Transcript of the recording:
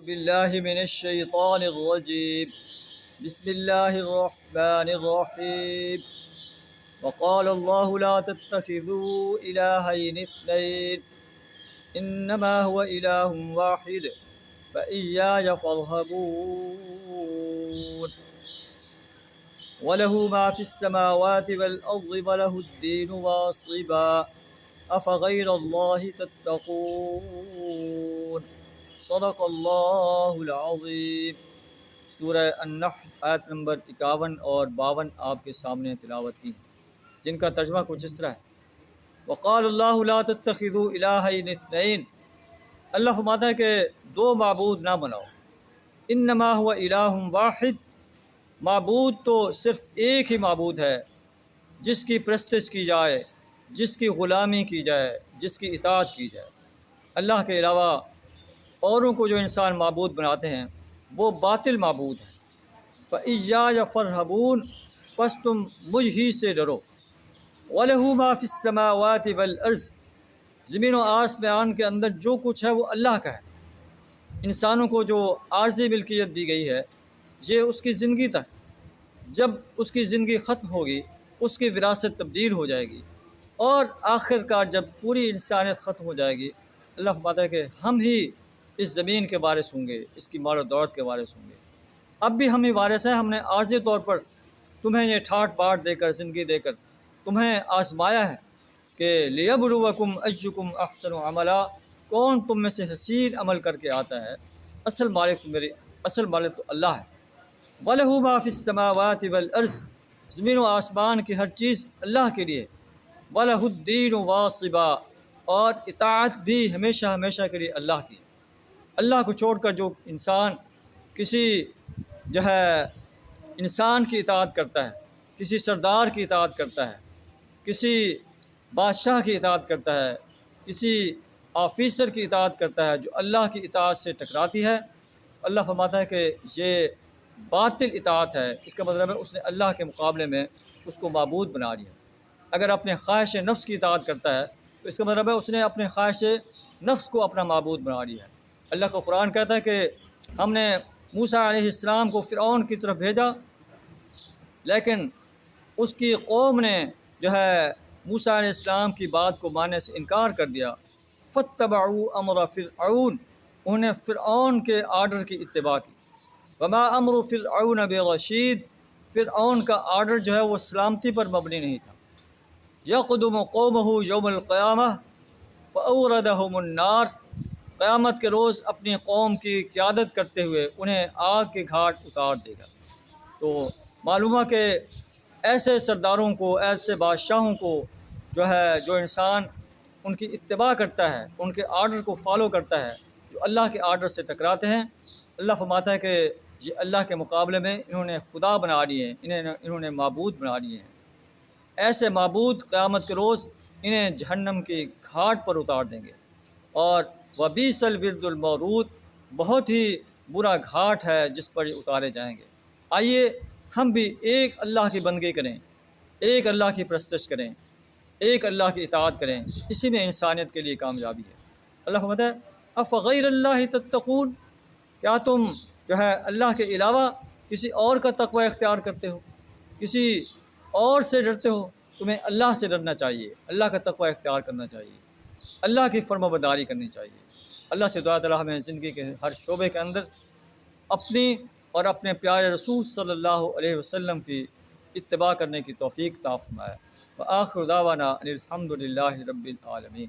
بالله من الشيطان الرجيم. بسم الله الرحمن الرحيم. وقال الله لا تتخذوا إلهين اثنين إنما هو إله واحد فإياي فارهبون. وله ما في السماوات والأرض وله الدين واصبا أفغير الله تتقون. صدق اللہ العظیم. سورہ النحل آیت نمبر 51 اور 52 آپ کے سامنے تلاوت کی، جن کا ترجمہ کچھ اس طرح ہے: وقال اللہ لا تتخذوا الہین اثنین. اللہ فرماتا ہے کہ دو معبود نہ بناؤ. انما هو الہ واحد. معبود تو صرف ایک ہی معبود ہے، جس کی پرستش کی جائے، جس کی غلامی کی جائے، جس کی اطاعت کی جائے. اللہ کے علاوہ اوروں کو جو انسان معبود بناتے ہیں وہ باطل معبود ہیں. فَإِيَّايَ فَارْهَبُونَ. پس تم مجھ ہی سے ڈرو. وَلَهُ مَا فِي السَّمَاوَاتِ وَالْأَرْضِ. زمین و آسمان کے اندر جو کچھ ہے وہ اللہ کا ہے. انسانوں کو جو عارضی ملکیت دی گئی ہے یہ اس کی زندگی تک. جب اس کی زندگی ختم ہوگی اس کی وراثت تبدیل ہو جائے گی، اور آخر کار جب پوری انسانیت ختم ہو جائے گی اللہ فرماتا ہے کہ ہم ہی اس زمین کے وارث ہوں گے، اس کی مال و دولت کے وارث ہوں گے. اب بھی ہم ہی وارث ہیں. ہم نے عارضی طور پر تمہیں یہ ٹھاٹ باٹ دے کر، زندگی دے کر تمہیں آزمایا ہے کہ لیبلوکم ایکم احسن عملا. کون تم میں سے حسین عمل کر کے آتا ہے. اصل مالک تو اللہ ہے. وَلَهُ مَا فِي السَّمَاوَاتِ وَالْأَرْضِ. زمین و آسمان کی ہر چیز اللہ کے لیے. وَلَهُ الدِّينُ وَاصِبًا. اور اطاعت بھی ہمیشہ ہمیشہ کے لیے اللہ کی. اللہ کو چھوڑ کر جو انسان کسی انسان کی اطاعت کرتا ہے، کسی سردار کی اطاعت کرتا ہے، کسی بادشاہ کی اطاعت کرتا ہے، کسی آفیسر کی اطاعت کرتا ہے جو اللہ کی اطاعت سے ٹکراتی ہے، اللہ فرماتا ہے کہ یہ باطل اطاعت ہے. اس کا مطلب ہے اس نے اللہ کے مقابلے میں اس کو معبود بنا لیا. اگر اپنے خواہش نفس کی اطاعت کرتا ہے تو اس کا مطلب ہے اس نے اپنے خواہش نفس کو اپنا معبود بنا لیا ہے. اللہ کا قرآن کہتا ہے کہ ہم نے موسیٰ علیہ السلام کو فرعون کی طرف بھیجا، لیکن اس کی قوم نے موسیٰ علیہ السلام کی بات کو ماننے سے انکار کر دیا. فاتبعوا امر فرعون. انہوں نے فرعون کے آرڈر کی اتباع کی. وما امر فرعون برشید. فرعون کا آرڈر وہ سلامتی پر مبنی نہیں تھا. یقدم قومہ یوم القیامہ فاوردہم النار. قیامت کے روز اپنی قوم کی قیادت کرتے ہوئے انہیں آگ کے گھاٹ اتار دے گا. تو معلوم ہے کہ ایسے سرداروں کو، ایسے بادشاہوں کو جو انسان ان کی اتباع کرتا ہے، ان کے آرڈر کو فالو کرتا ہے، جو اللہ کے آرڈر سے ٹکراتے ہیں، اللہ فرماتا ہے کہ یہ اللہ کے مقابلے میں انہوں نے خدا بنا لیے ہیں، انہوں نے معبود بنا لیے ہیں. ایسے معبود قیامت کے روز انہیں جہنم کی گھاٹ پر اتار دیں گے. اور وبئس الورد المورود. بہت ہی برا گھاٹ ہے جس پر یہ اتارے جائیں گے. آئیے ہم بھی ایک اللہ کی بندگی کریں، ایک اللہ کی پرستش کریں، ایک اللہ کی اطاعت کریں. اسی میں انسانیت کے لیے کامیابی ہے. اللہ فرماتا ہے افغیر اللہ تتقون. کیا تم اللہ کے علاوہ کسی اور کا تقوی اختیار کرتے ہو، کسی اور سے ڈرتے ہو؟ تمہیں اللہ سے ڈرنا چاہیے، اللہ کا تقوی اختیار کرنا چاہیے، اللہ کی فرما برداری کرنی چاہیے. اللہ سے دعا تعالیٰ ہمیں زندگی کے ہر شعبے کے اندر اپنی اور اپنے پیارے رسول صلی اللہ علیہ وسلم کی اتباع کرنے کی توفیق عطا فرمائے. وآخر دعوانا ان الحمد للہ رب العالمین.